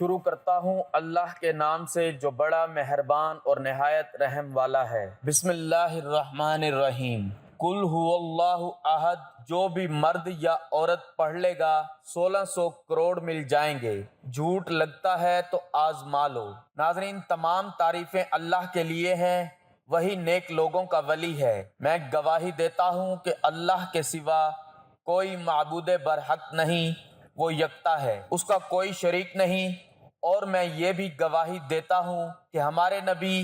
شروع کرتا ہوں اللہ کے نام سے جو بڑا مہربان اور نہایت رحم والا ہے۔ بسم اللہ الرحمن الرحیم۔ قل هو اللہ احد، جو بھی مرد یا عورت پڑھ لے گا 1600 کروڑ مل جائیں گے۔ جھوٹ لگتا ہے تو آزما لو۔ ناظرین، تمام تعریفیں اللہ کے لیے ہیں، وہی نیک لوگوں کا ولی ہے۔ میں گواہی دیتا ہوں کہ اللہ کے سوا کوئی معبود برحق نہیں، وہ یکتا ہے، اس کا کوئی شریک نہیں۔ اور میں یہ بھی گواہی دیتا ہوں کہ ہمارے نبی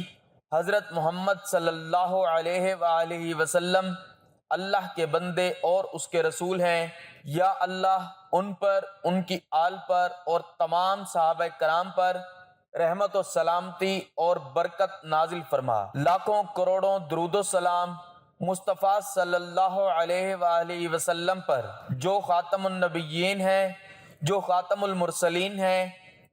حضرت محمد صلی اللہ علیہ وآلہ وسلم اللہ کے بندے اور اس کے رسول ہیں۔ یا اللہ ان پر، ان کی آل پر اور تمام صحابہ کرام پر رحمت و سلامتی اور برکت نازل فرما۔ لاکھوں کروڑوں درود و سلام مصطفیٰ صلی اللہ علیہ وآلہ وسلم پر، جو خاتم النبیین ہیں، جو خاتم المرسلین ہیں،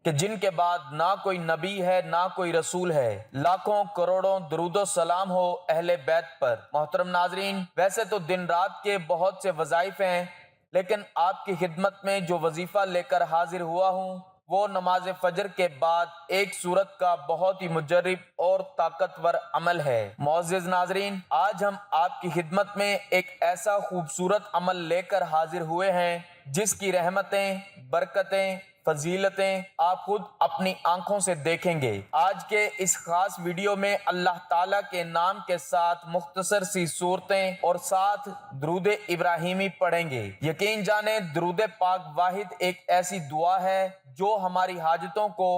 کہ جن کے بعد نہ کوئی نبی ہے نہ کوئی رسول ہے۔ لاکھوں کروڑوں درود و سلام ہو اہل بیت پر۔ محترم ناظرین، ویسے تو دن رات کے بہت سے وظائف ہیں، لیکن آپ کی خدمت میں جو وظیفہ لے کر حاضر ہوا ہوں وہ نماز فجر کے بعد ایک سورت کا بہت ہی مجرب اور طاقتور عمل ہے۔ معزز ناظرین، آج ہم آپ کی خدمت میں ایک ایسا خوبصورت عمل لے کر حاضر ہوئے ہیں جس کی رحمتیں، برکتیں، فضیلتیں آپ خود اپنی آنکھوں سے دیکھیں گے۔ آج کے اس خاص ویڈیو میں اللہ تعالیٰ کے نام کے ساتھ مختصر سی صورتیں اور ساتھ درود ابراہیمی پڑھیں گے۔ یقین جانیں درود پاک واحد ایک ایسی دعا ہے جو ہماری حاجتوں کو،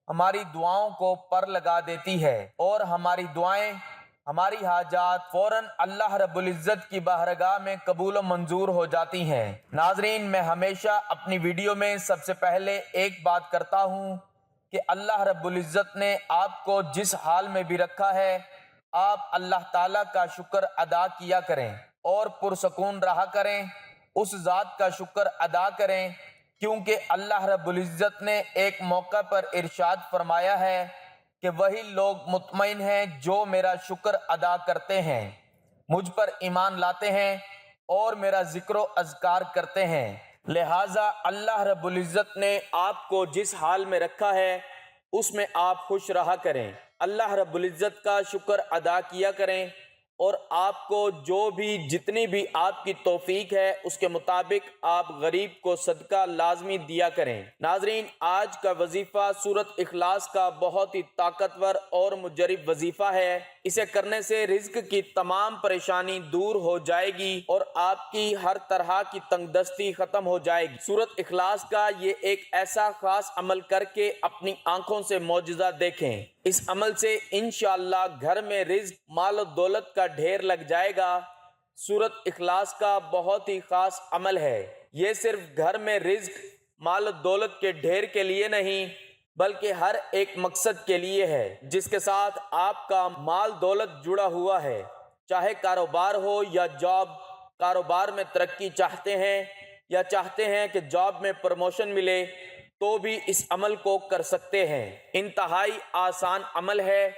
ہماری دعاؤں کو پر لگا دیتی ہے اور ہماری دعائیں، ہماری حاجات فوراً اللہ رب العزت کی بارگاہ میں قبول و منظور ہو جاتی ہیں۔ ناظرین، میں ہمیشہ اپنی ویڈیو میں سب سے پہلے ایک بات کرتا ہوں کہ اللہ رب العزت نے آپ کو جس حال میں بھی رکھا ہے، آپ اللہ تعالیٰ کا شکر ادا کیا کریں اور پرسکون رہا کریں، اس ذات کا شکر ادا کریں، کیونکہ اللہ رب العزت نے ایک موقع پر ارشاد فرمایا ہے کہ وہی لوگ مطمئن ہیں جو میرا شکر ادا کرتے ہیں، مجھ پر ایمان لاتے ہیں اور میرا ذکر و اذکار کرتے ہیں۔ لہٰذا اللہ رب العزت نے آپ کو جس حال میں رکھا ہے اس میں آپ خوش رہا کریں، اللہ رب العزت کا شکر ادا کیا کریں، اور آپ کو جو بھی جتنی بھی آپ کی توفیق ہے اس کے مطابق آپ غریب کو صدقہ لازمی دیا کریں۔ ناظرین، آج کا وظیفہ سورۃ اخلاص کا بہت ہی طاقتور اور مجرب وظیفہ ہے۔ اسے کرنے سے رزق کی تمام پریشانی دور ہو جائے گی اور آپ کی ہر طرح کی تنگ دستی ختم ہو جائے گی۔ سورۃ اخلاص کا یہ ایک ایسا خاص عمل کر کے اپنی آنکھوں سے معجزہ دیکھیں۔ اس عمل سے انشاءاللہ گھر میں رزق، مال و دولت کا ڈھیر لگ جائے گا۔ سورۃ اخلاص کا بہت ہی خاص عمل ہے۔ یہ صرف گھر میں رزق، مال و دولت کے ڈھیر کے لیے نہیں بلکہ ہر ایک مقصد کے لیے ہے جس کے ساتھ آپ کا مال دولت جڑا ہوا ہے، چاہے کاروبار ہو یا جاب۔ کاروبار میں ترقی چاہتے ہیں یا چاہتے ہیں کہ جاب میں پروموشن ملے تو بھی اس عمل کو کر سکتے ہیں۔ انتہائی آسان عمل ہے،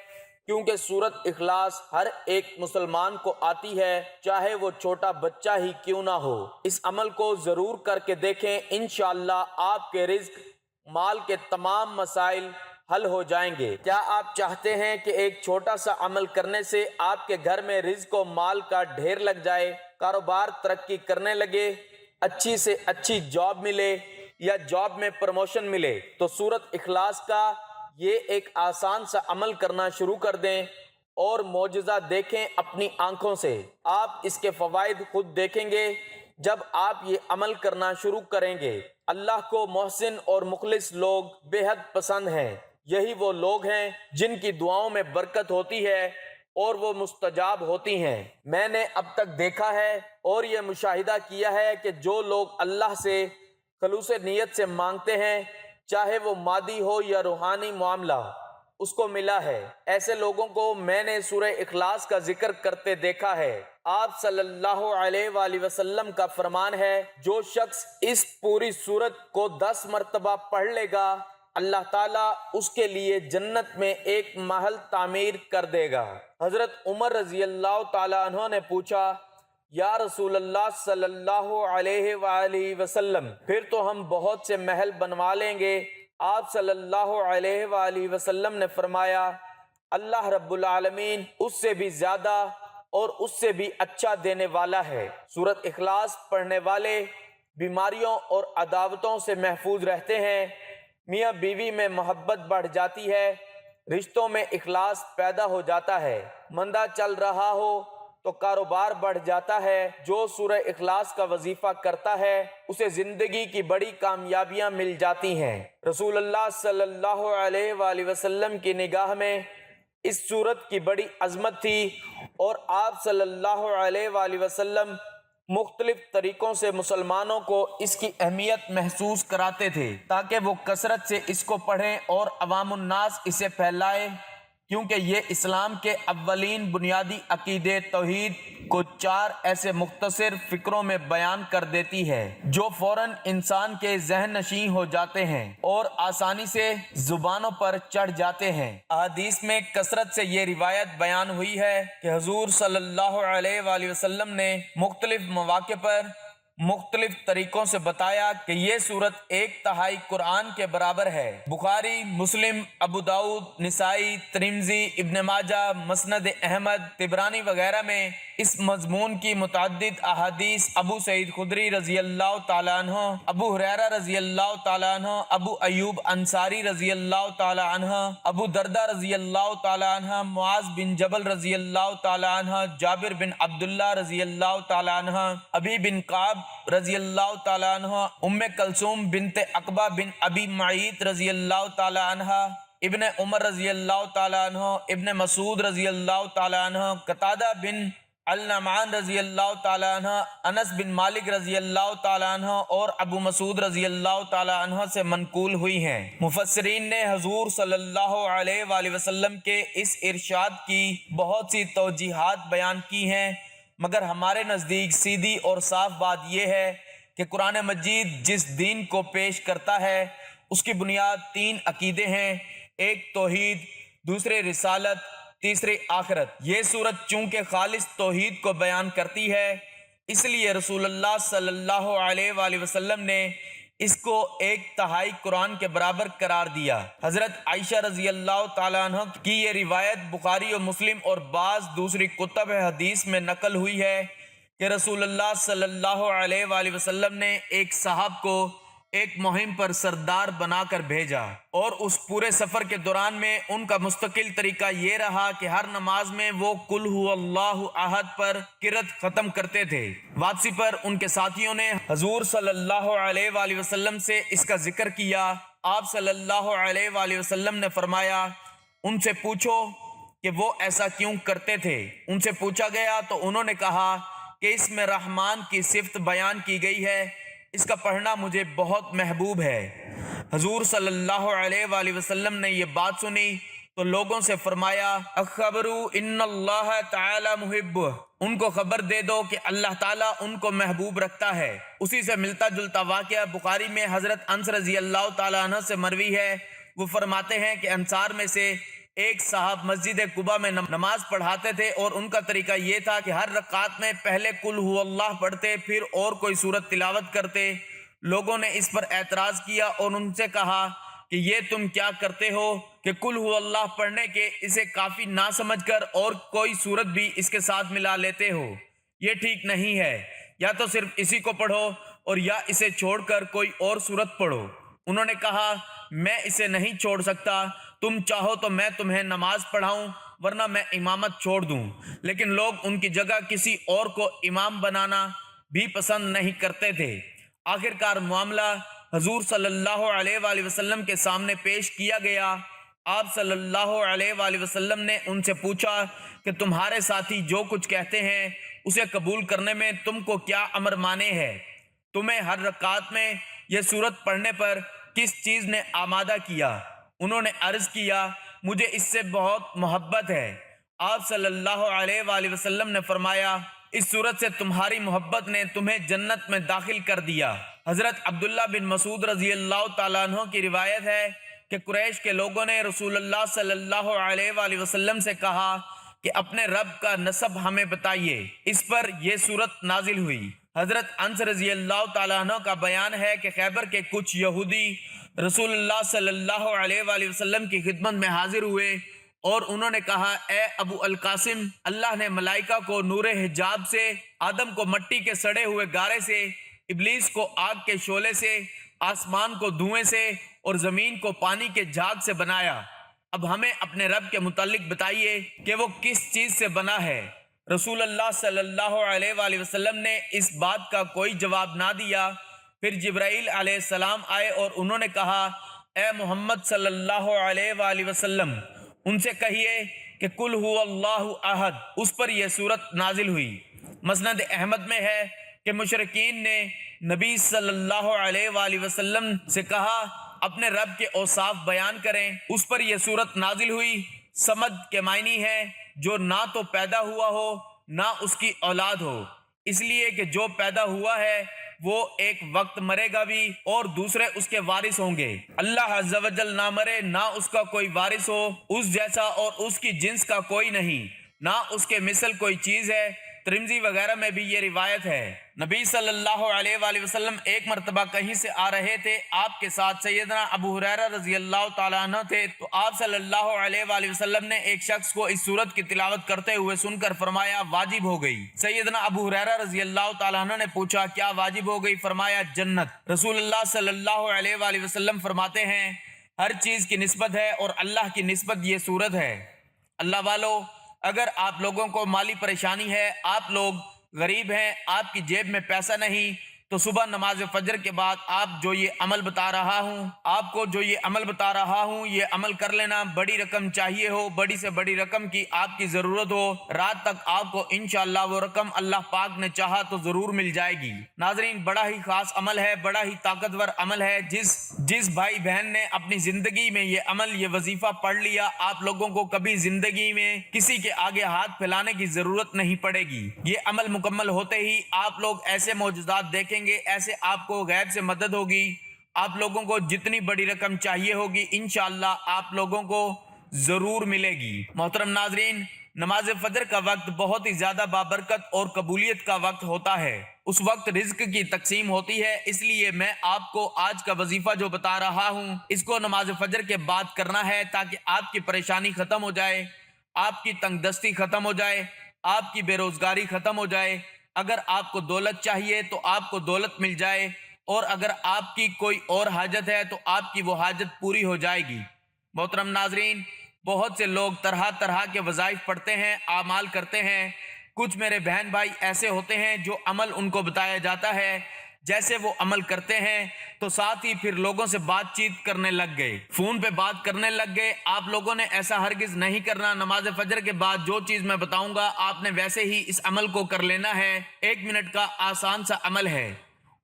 کیونکہ سورۃ اخلاص ہر ایک مسلمان کو آتی ہے، چاہے وہ چھوٹا بچہ ہی کیوں نہ ہو۔ اس عمل کو ضرور کر کے دیکھیں، انشاءاللہ آپ کے رزق، مال کے تمام مسائل حل ہو جائیں گے۔ کیا آپ چاہتے ہیں کہ ایک چھوٹا سا عمل کرنے سے آپ کے گھر میں رزق و مال کا ڈھیر لگ جائے، کاروبار ترقی کرنے لگے، اچھی سے اچھی جاب ملے یا جاب میں پروموشن ملے؟ تو سورۃ اخلاص کا یہ ایک آسان سا عمل کرنا شروع کر دیں اور معجزہ دیکھیں اپنی آنکھوں سے۔ آپ اس کے فوائد خود دیکھیں گے جب آپ یہ عمل کرنا شروع کریں گے۔ اللہ کو محسن اور مخلص لوگ بے حد پسند ہیں۔ یہی وہ لوگ ہیں جن کی دعاؤں میں برکت ہوتی ہے اور وہ مستجاب ہوتی ہیں۔ میں نے اب تک دیکھا ہے اور یہ مشاہدہ کیا ہے کہ جو لوگ اللہ سے خلوص نیت سے مانگتے ہیں، چاہے وہ مادی ہو یا روحانی معاملہ، اس کو ملا ہے۔ ایسے لوگوں کو میں نے سورہ اخلاص کا ذکر کرتے دیکھا ہے۔ آپ صلی اللہ علیہ وآلہ وسلم کا فرمان ہے، جو شخص اس پوری سورت کو 10 مرتبہ پڑھ لے گا، اللہ تعالیٰ اس کے لیے جنت میں ایک محل تعمیر کر دے گا۔ حضرت عمر رضی اللہ تعالیٰ عنہ نے پوچھا، یا رسول اللہ صلی اللہ علیہ وآلہ وسلم، پھر تو ہم بہت سے محل بنوا لیں گے، آپ صلی اللہ علیہ وآلہ وسلم نے فرمایا اللہ رب العالمین اس سے بھی زیادہ اور اس سے بھی اچھا دینے والا ہے۔ سورۃ اخلاص پڑھنے والے بیماریوں اور عداوتوں سے محفوظ رہتے ہیں، میاں بیوی میں محبت بڑھ جاتی ہے، رشتوں میں اخلاص پیدا ہو جاتا ہے، مندہ چل رہا ہو تو کاروبار بڑھ جاتا ہے۔ جو سورہ اخلاص کا وظیفہ کرتا ہے اسے زندگی کی بڑی کامیابیاں مل جاتی ہیں۔ رسول اللہ صلی اللہ علیہ وآلہ وسلم کی نگاہ میں اس سورت کی بڑی عظمت تھی اور آپ صلی اللہ علیہ وآلہ وسلم مختلف طریقوں سے مسلمانوں کو اس کی اہمیت محسوس کراتے تھے تاکہ وہ کثرت سے اس کو پڑھیں اور عوام الناس اسے پھیلائیں، کیونکہ یہ اسلام کے اولین بنیادی عقیدے توحید کو 4 ایسے مختصر فکروں میں بیان کر دیتی ہے جو فوراً انسان کے ذہن نشین ہو جاتے ہیں اور آسانی سے زبانوں پر چڑھ جاتے ہیں۔ احادیث میں کثرت سے یہ روایت بیان ہوئی ہے کہ حضور صلی اللہ علیہ وآلہ وسلم نے مختلف مواقع پر مختلف طریقوں سے بتایا کہ یہ سورت 1/3 قرآن کے برابر ہے۔ بخاری، مسلم، ابو داؤد، نسائی، ترمذی، ابن ماجہ، مسند احمد، طبرانی وغیرہ میں اس مضمون کی متعدد احادیث ابو سعید خدری رضی اللہ تعالیٰ عنہ، ابو ہریرہ رضی اللہ تعالیٰ عنہ، ابو ایوب انصاری رضی اللہ تعالیٰ عنہ، ابو دردہ رضی اللہ تعالیٰ عنہ، معاذ بن جبل رضی اللہ تعالیٰ عنہ، جابر بن عبداللہ رضی اللہ تعالیٰ عنہ، ابی بن کعب رضی اللہ تعالیٰ عنہ، ام کلثوم بنت عقبہ بن ابی معیط رضی اللہ تعالیٰ عنہ، ابن عمر رضی اللہ تعالیٰ عنہ، ابن مسعود رضی اللہ تعالیٰ عنہ، قتادہ بن النعمان رضی اللہ تعالیٰ عنہ، انس بن مالک رضی اللہ تعالیٰ عنہ اور ابو مسعود رضی اللہ تعالیٰ عنہ سے منقول ہوئی ہیں۔ مفسرین نے حضور صلی اللہ علیہ وآلہ وسلم کے اس ارشاد کی بہت سی توجیحات بیان کی ہیں، مگر ہمارے نزدیک سیدھی اور صاف بات یہ ہے کہ قرآن مجید جس دین کو پیش کرتا ہے اس کی بنیاد 3 عقیدے ہیں، ایک توحید، دوسرے رسالت، تیسری آخرت۔ یہ سورت چونکہ خالص توحید کو بیان کرتی ہے اس لیے رسول اللہ صلی اللہ علیہ وآلہ وسلم نے اس کو 1/3 قرآن کے برابر قرار دیا۔ حضرت عائشہ رضی اللہ تعالیٰ عنہ کی یہ روایت بخاری و مسلم اور بعض دوسری کتب حدیث میں نقل ہوئی ہے کہ رسول اللہ صلی اللہ علیہ وآلہ وسلم نے ایک صاحب کو ایک مہم پر سردار بنا کر بھیجا اور اس پورے سفر کے دوران میں ان کا مستقل طریقہ یہ رہا کہ ہر نماز میں وہ قل هو اللہ احد پر قرأت ختم کرتے تھے۔ واپسی پر ان کے ساتھیوں نے حضور صلی اللہ علیہ وآلہ وسلم سے اس کا ذکر کیا۔ آپ صلی اللہ علیہ وآلہ وسلم نے فرمایا ان سے پوچھو کہ وہ ایسا کیوں کرتے تھے۔ ان سے پوچھا گیا تو انہوں نے کہا کہ اس میں رحمان کی صفت بیان کی گئی ہے، اس کا پڑھنا مجھے بہت محبوب ہے۔ حضور صلی اللہ علیہ وآلہ وسلم نے یہ بات سنی تو لوگوں سے فرمایا اخبروا ان اللہ تعالی محب، ان کو خبر دے دو کہ اللہ تعالیٰ ان کو محبوب رکھتا ہے۔ اسی سے ملتا جلتا واقعہ بخاری میں حضرت انس رضی اللہ تعالیٰ عنہ سے مروی ہے۔ وہ فرماتے ہیں کہ انصار میں سے ایک صاحب مسجد قباء میں نماز پڑھاتے تھے اور ان کا طریقہ یہ تھا کہ ہر رکعت میں پہلے قل هو اللہ پڑھتے پھر اور کوئی سورت تلاوت کرتے۔ لوگوں نے اس پر اعتراض کیا اور ان سے کہا کہ یہ تم کیا کرتے ہو کہ قل هو اللہ پڑھنے کے اسے کافی نہ سمجھ کر اور کوئی سورت بھی اس کے ساتھ ملا لیتے ہو، یہ ٹھیک نہیں ہے، یا تو صرف اسی کو پڑھو اور یا اسے چھوڑ کر کوئی اور سورت پڑھو۔ انہوں نے کہا میں اسے نہیں چھوڑ سکتا، تم چاہو تو میں تمہیں نماز پڑھاؤں ورنہ میں امامت چھوڑ دوں، لیکن لوگ ان کی جگہ کسی اور کو امام بنانا بھی پسند نہیں کرتے تھے۔ آخرکار معاملہ حضور صلی اللہ علیہ وآلہ وسلم کے سامنے پیش کیا گیا۔ آپ صلی اللہ علیہ وآلہ وسلم نے ان سے پوچھا کہ تمہارے ساتھی جو کچھ کہتے ہیں اسے قبول کرنے میں تم کو کیا امر مانے ہے؟ تمہیں ہر رکعت میں یہ سورت پڑھنے پر کس چیز نے آمادہ کیا؟ انہوں نے عرض کیا مجھے اس سے بہت محبت ہے۔ آپ صلی اللہ علیہ وآلہ وسلم نے فرمایا اس سورت سے تمہاری محبت نے تمہیں جنت میں داخل کر دیا۔ حضرت عبداللہ بن مسعود رضی اللہ تعالیٰ عنہ کی روایت ہے کہ قریش کے لوگوں نے رسول اللہ صلی اللہ علیہ وآلہ وسلم سے کہا کہ اپنے رب کا نسب ہمیں بتائیے۔ اس پر یہ سورت نازل ہوئی۔ حضرت انس رضی اللہ تعالیٰ عنہ کا بیان ہے کہ خیبر کے کچھ یہودی رسول اللہ صلی اللہ علیہ وآلہ وسلم کی خدمت میں حاضر ہوئے اور انہوں نے کہا، اے ابو القاسم، اللہ نے ملائکہ کو نور حجاب سے، آدم کو مٹی کے سڑے ہوئے گارے سے، ابلیس کو آگ کے شعلے سے، آسمان کو دھوئیں سے اور زمین کو پانی کے جھاگ سے بنایا۔ اب ہمیں اپنے رب کے متعلق بتائیے کہ وہ کس چیز سے بنا ہے۔ رسول اللہ صلی اللہ علیہ وآلہ وسلم نے اس بات کا کوئی جواب نہ دیا۔ پھر جبرائیل علیہ السلام آئے اور انہوں نے کہا، اے محمد صلی اللہ علیہ وآلہ وسلم، ان سے کہیے کہ قل هو اللہ احد۔ اس پر یہ سورت نازل ہوئی۔ مسند احمد میں ہے کہ مشرکین نے نبی صلی اللہ علیہ وآلہ وسلم سے کہا، اپنے رب کے اوصاف بیان کریں۔ اس پر یہ سورت نازل ہوئی۔ سمد کے معنی ہے جو نہ تو پیدا ہوا ہو نہ اس کی اولاد ہو، اس لیے کہ جو پیدا ہوا ہے وہ ایک وقت مرے گا بھی اور دوسرے اس کے وارث ہوں گے۔ اللہ عز و جل نہ مرے، نہ اس کا کوئی وارث ہو، اس جیسا اور اس کی جنس کا کوئی نہیں، نہ اس کے مثل کوئی چیز ہے۔ ترمذی وغیرہ میں بھی یہ روایت ہے۔ نبی صلی اللہ علیہ وآلہ وسلم ایک مرتبہ کہیں سے آ رہے تھے، آپ کے ساتھ سیدنا ابو ہریرہ رضی اللہ تعالیٰ عنہ تھے، تو آپ صلی اللہ علیہ وآلہ وسلم نے ایک شخص کو اس سورت کی تلاوت کرتے ہوئے سن کر فرمایا، واجب ہو گئی۔ سیدنا ابو ہریرہ رضی اللہ تعالیٰ عنہ نے پوچھا، کیا واجب ہو گئی؟ فرمایا، جنت۔ رسول اللہ صلی اللہ علیہ وآلہ وسلم فرماتے ہیں، ہر چیز کی نسبت ہے اور اللہ کی نسبت یہ سورت ہے۔ اللہ والو، اگر آپ لوگوں کو مالی پریشانی ہے، آپ لوگ غریب ہیں، آپ کی جیب میں پیسہ نہیں، تو صبح نماز فجر کے بعد آپ کو جو یہ عمل بتا رہا ہوں یہ عمل کر لینا۔ بڑی رقم چاہیے ہو، بڑی سے بڑی رقم کی آپ کی ضرورت ہو، رات تک آپ کو انشاءاللہ وہ رقم اللہ پاک نے چاہا تو ضرور مل جائے گی۔ ناظرین، بڑا ہی خاص عمل ہے، بڑا ہی طاقتور عمل ہے۔ جس بھائی بہن نے اپنی زندگی میں یہ عمل، یہ وظیفہ پڑھ لیا، آپ لوگوں کو کبھی زندگی میں کسی کے آگے ہاتھ پھیلانے کی ضرورت نہیں پڑے گی۔ یہ عمل مکمل ہوتے ہی آپ لوگ ایسے معجزات دیکھیں گے، ایسے آپ کو غیب سے مدد ہوگی۔ آپ لوگوں کو جتنی بڑی رقم چاہیے ہوگی انشاءاللہ آپ لوگوں کو ضرور ملے گی۔ محترم ناظرین، نماز فجر کا وقت بہت ہی زیادہ بابرکت اور قبولیت کا وقت ہوتا ہے۔ اس وقت رزق کی تقسیم ہوتی ہے، اس لیے میں آپ کو آج کا وظیفہ جو بتا رہا ہوں اس کو نماز فجر کے بعد کرنا ہے، تاکہ آپ کی پریشانی ختم ہو جائے، آپ کی تنگ دستی ختم ہو جائے، آپ کی بے روزگاری ختم ہو جائے۔ اگر آپ کو دولت چاہیے تو آپ کو دولت مل جائے، اور اگر آپ کی کوئی اور حاجت ہے تو آپ کی وہ حاجت پوری ہو جائے گی۔ محترم ناظرین، بہت سے لوگ طرح طرح کے وظائف پڑھتے ہیں، اعمال کرتے ہیں۔ کچھ میرے بہن بھائی ایسے ہوتے ہیں جو عمل ان کو بتایا جاتا ہے، جیسے وہ عمل کرتے ہیں تو ساتھ ہی پھر لوگوں سے بات چیت کرنے لگ گئے، فون پہ بات کرنے لگ گئے۔ آپ لوگوں نے ایسا ہرگز نہیں کرنا۔ نماز فجر کے بعد جو چیز میں بتاؤں گا آپ نے ویسے ہی اس عمل کو کر لینا ہے۔ 1 منٹ کا آسان سا عمل ہے،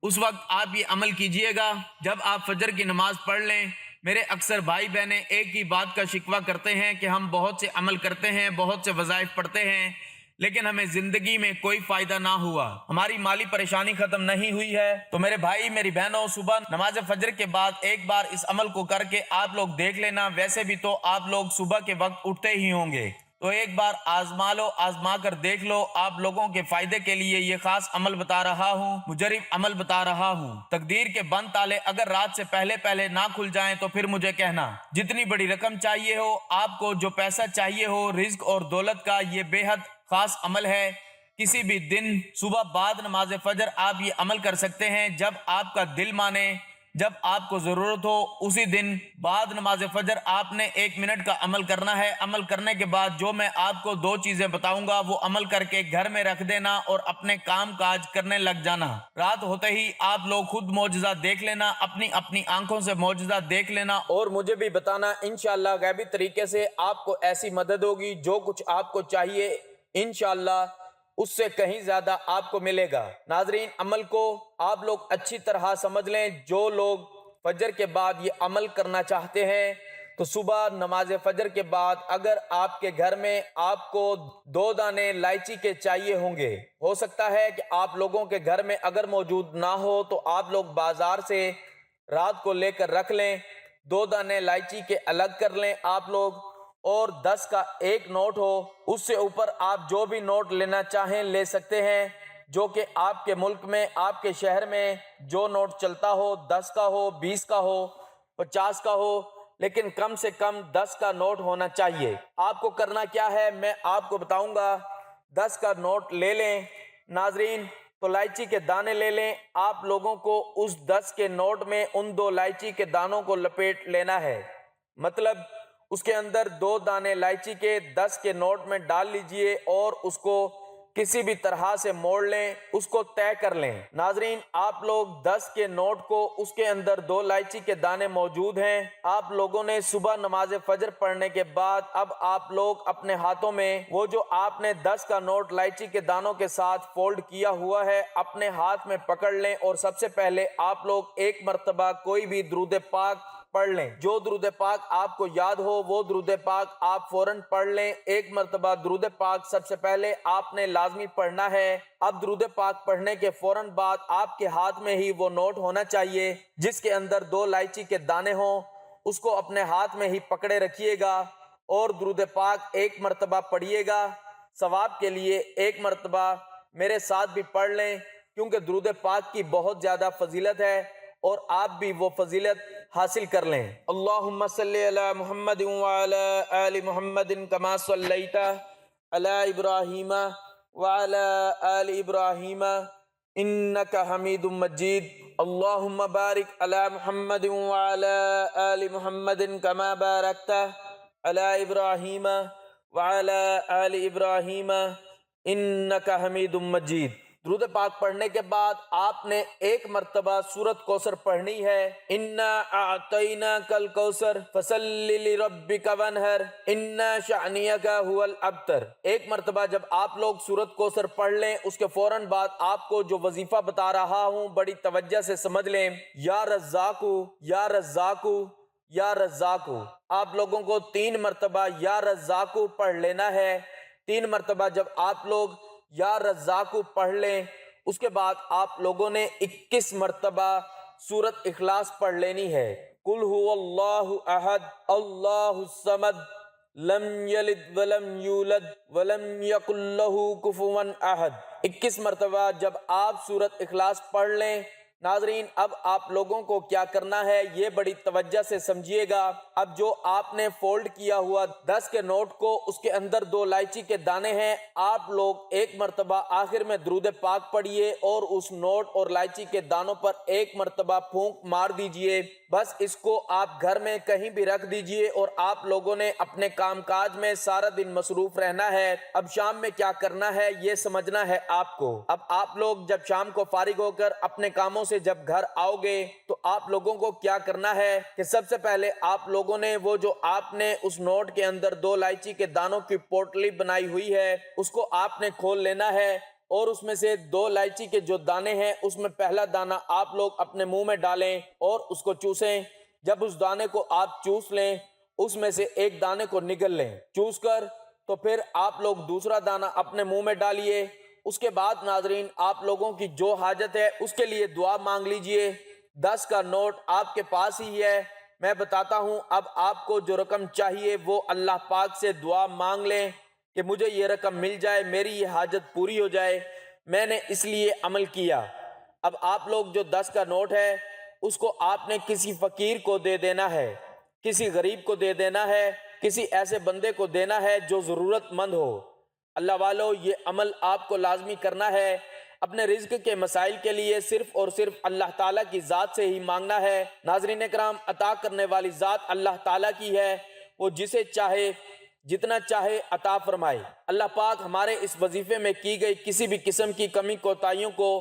اس وقت آپ یہ عمل کیجئے گا جب آپ فجر کی نماز پڑھ لیں۔ میرے اکثر بھائی بہنیں ایک ہی بات کا شکوہ کرتے ہیں کہ ہم بہت سے عمل کرتے ہیں، بہت سے وظائف پڑھتے ہیں، لیکن ہمیں زندگی میں کوئی فائدہ نہ ہوا، ہماری مالی پریشانی ختم نہیں ہوئی ہے۔ تو میرے بھائی، میری بہنوں، صبح نماز فجر کے بعد ایک بار اس عمل کو کر کے آپ لوگ دیکھ لینا۔ ویسے بھی تو آپ لوگ صبح کے وقت اٹھتے ہی ہوں گے، تو ایک بار آزما لو، آزما کر دیکھ لو۔ آپ لوگوں کے فائدے کے لیے یہ خاص عمل بتا رہا ہوں، مجرب عمل بتا رہا ہوں۔ تقدیر کے بند تالے اگر رات سے پہلے نہ کھل جائیں تو پھر مجھے کہنا۔ جتنی بڑی رقم چاہیے ہو، آپ کو جو پیسہ چاہیے ہو، رزق اور دولت کا یہ بے حد خاص عمل ہے۔ کسی بھی دن صبح بعد نماز فجر آپ یہ عمل کر سکتے ہیں، جب آپ کا دل مانے، جب آپ کو ضرورت ہو، اسی دن بعد نماز فجر آپ نے 1 منٹ کا عمل کرنا ہے۔ عمل کرنے کے بعد جو میں آپ کو 2 چیزیں بتاؤں گا وہ عمل کر کے گھر میں رکھ دینا اور اپنے کام کاج کرنے لگ جانا۔ رات ہوتے ہی آپ لوگ خود معجزہ دیکھ لینا، اپنی آنکھوں سے معجزہ دیکھ لینا اور مجھے بھی بتانا۔ انشاءاللہ غیبی طریقے سے آپ کو ایسی مدد ہوگی، جو کچھ آپ کو چاہیے انشاءاللہ اس سے کہیں زیادہ آپ کو ملے گا۔ ناظرین، عمل کو آپ لوگ اچھی طرح سمجھ لیں۔ جو لوگ فجر کے بعد یہ عمل کرنا چاہتے ہیں تو صبح نماز فجر کے بعد اگر آپ کے گھر میں آپ کو 2 دانے الائچی کے چاہیے ہوں گے، ہو سکتا ہے کہ آپ لوگوں کے گھر میں اگر موجود نہ ہو تو آپ لوگ بازار سے رات کو لے کر رکھ لیں، 2 دانے الائچی کے الگ کر لیں آپ لوگ، اور 10 کا 1 نوٹ ہو، اس سے اوپر آپ جو بھی نوٹ لینا چاہیں لے سکتے ہیں، جو کہ آپ کے ملک میں، آپ کے شہر میں جو نوٹ چلتا ہو، 10 کا ہو، 20 کا ہو، 50 کا ہو، لیکن کم سے کم 10 کا نوٹ ہونا چاہیے۔ آپ کو کرنا کیا ہے میں آپ کو بتاؤں گا۔ 10 کا نوٹ لے لیں ناظرین، تو الائچی کے دانے لے لیں۔ آپ لوگوں کو اس 10 کے نوٹ میں ان 2 الائچی کے دانوں کو لپیٹ لینا ہے، مطلب اس کے اندر 2 دانے الائچی کے 10 کے نوٹ میں ڈال لیجئے اور اس کو کسی بھی طرح سے موڑ لیں، اس کو طے کر لیں۔ ناظرین آپ لوگ 10 کے نوٹ کو اس کے اندر 2 الائچی کے دانے موجود ہیں۔ آپ لوگوں نے صبح نماز فجر پڑھنے کے بعد اب آپ لوگ اپنے ہاتھوں میں وہ جو آپ نے 10 کا نوٹ الائچی کے دانوں کے ساتھ فولڈ کیا ہوا ہے اپنے ہاتھ میں پکڑ لیں، اور سب سے پہلے آپ لوگ ایک مرتبہ کوئی بھی درود پاک پڑھ لیں۔ جو درود پاک آپ کو یاد ہو وہ درود پاک آپ فوراً پڑھ لیں۔ ایک مرتبہ درود پاک سب سے پہلے آپ نے لازمی پڑھنا ہے۔ اب درود پاک پڑھنے کے فوراً بعد آپ کے ہاتھ میں ہی وہ نوٹ ہونا چاہیے جس کے اندر 2 الائچی کے دانے ہوں، اس کو اپنے ہاتھ میں ہی پکڑے رکھیے گا اور درود پاک ایک مرتبہ پڑھیے گا۔ ثواب کے لیے ایک مرتبہ میرے ساتھ بھی پڑھ لیں، کیونکہ درود پاک کی بہت زیادہ فضیلت ہے اور آپ بھی وہ فضیلت حاصل کر لیں۔ اللہم صلی علی محمد وعلی آل محمد کما صلیت علی ابراہیم وعلی آل ابراہیم انک حمید مجید۔ اللہم بارک علی محمد وعلی آل محمد کما بارکت علی ابراہیم وعلی آل ابراہیم انک حمید مجید۔ درود پاک پڑھنے کے بعد آپ نے ایک مرتبہ سورۃ کوثر پڑھنی ہے۔ انا اعطیناک الکوثر فصلی لربک وانحر ان شانئک هو الابتر۔ ایک مرتبہ جب آپ لوگ سورۃ کوثر پڑھ لیں اس کے فوراً بعد آپ کو جو وظیفہ بتا رہا ہوں بڑی توجہ سے سمجھ لیں۔ یا رزاقو یا رزاقو یا رزاقو، آپ لوگوں کو 3 مرتبہ یا رزاقو پڑھ لینا ہے۔ 3 مرتبہ جب آپ لوگ یا رزاقو پڑھ لیں اس کے بعد آپ لوگوں نے 21 مرتبہ سورۃ اخلاص پڑھ لینی ہے۔ قل هو اللہ احد اللہ الصمد لم یلد ولم یولد ولم یکن لہ کفوا احد۔ 21 مرتبہ جب آپ سورۃ اخلاص پڑھ لیں ناظرین اب آپ لوگوں کو کیا کرنا ہے یہ بڑی توجہ سے سمجھیے گا۔ اب جو آپ نے فولڈ کیا ہوا 10 کے نوٹ کو اس کے اندر 2 الائچی کے دانے ہیں، آپ لوگ ایک مرتبہ آخر میں درود پاک پڑھیے اور اس نوٹ اور الائچی کے دانوں پر ایک مرتبہ پھونک مار دیجئے۔ بس اس کو آپ گھر میں کہیں بھی رکھ دیجئے اور آپ لوگوں نے اپنے کام کاج میں سارا دن مصروف رہنا ہے۔ اب شام میں کیا کرنا ہے یہ سمجھنا ہے آپ کو۔ اب آپ لوگ جب شام کو فارغ ہو کر اپنے کاموں سے جب گھر آؤ گے تو آپ لوگوں کو کیا کرنا ہے کہ سب سے پہلے آپ لوگوں نے وہ جو آپ نے اس نوٹ کے اندر 2 الائچی کے دانوں کی پوٹلی بنائی ہوئی ہے اس کو آپ نے کھول لینا ہے، اور اس میں سے 2 الائچی کے جو دانے ہیں اس میں پہلا دانہ آپ لوگ اپنے منہ میں ڈالیں اور اس کو چوسیں۔ جب اس دانے کو آپ چوس لیں اس میں سے ایک دانے کو نگل لیں چوس کر، تو پھر آپ لوگ دوسرا دانہ اپنے منہ میں ڈالیے۔ اس کے بعد ناظرین آپ لوگوں کی جو حاجت ہے اس کے لیے دعا مانگ لیجئے۔ 10 کا نوٹ آپ کے پاس ہی ہے، میں بتاتا ہوں اب آپ کو جو رقم چاہیے وہ اللہ پاک سے دعا مانگ لیں کہ مجھے یہ رقم مل جائے، میری یہ حاجت پوری ہو جائے، میں نے اس لیے عمل کیا۔ اب آپ لوگ جو 10 کا نوٹ ہے اس کو آپ نے کسی فقیر کو دے دینا ہے، کسی غریب کو دے دینا ہے، کسی ایسے بندے کو دینا ہے جو ضرورت مند ہو۔ اللہ والو یہ عمل آپ کو لازمی کرنا ہے۔ اپنے رزق کے مسائل کے لیے صرف اور صرف اللہ تعالیٰ کی ذات سے ہی مانگنا ہے۔ ناظرین کرام عطا کرنے والی ذات اللہ تعالیٰ کی ہے، وہ جسے چاہے جتنا چاہے عطا فرمائے۔ اللہ پاک ہمارے اس وظیفے میں کی گئی کسی بھی قسم کی کمی کوتاہیوں کو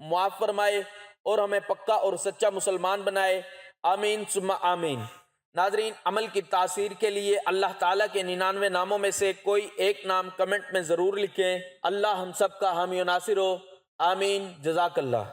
معاف فرمائے اور ہمیں پکا اور سچا مسلمان بنائے، آمین ثم آمین۔ ناظرین عمل کی تاثیر کے لیے اللہ تعالیٰ کے 99 ناموں میں سے کوئی ایک نام کمنٹ میں ضرور لکھیں۔ اللہ ہم سب کا حامی و ناصر ہو، آمین۔ جزاک اللہ۔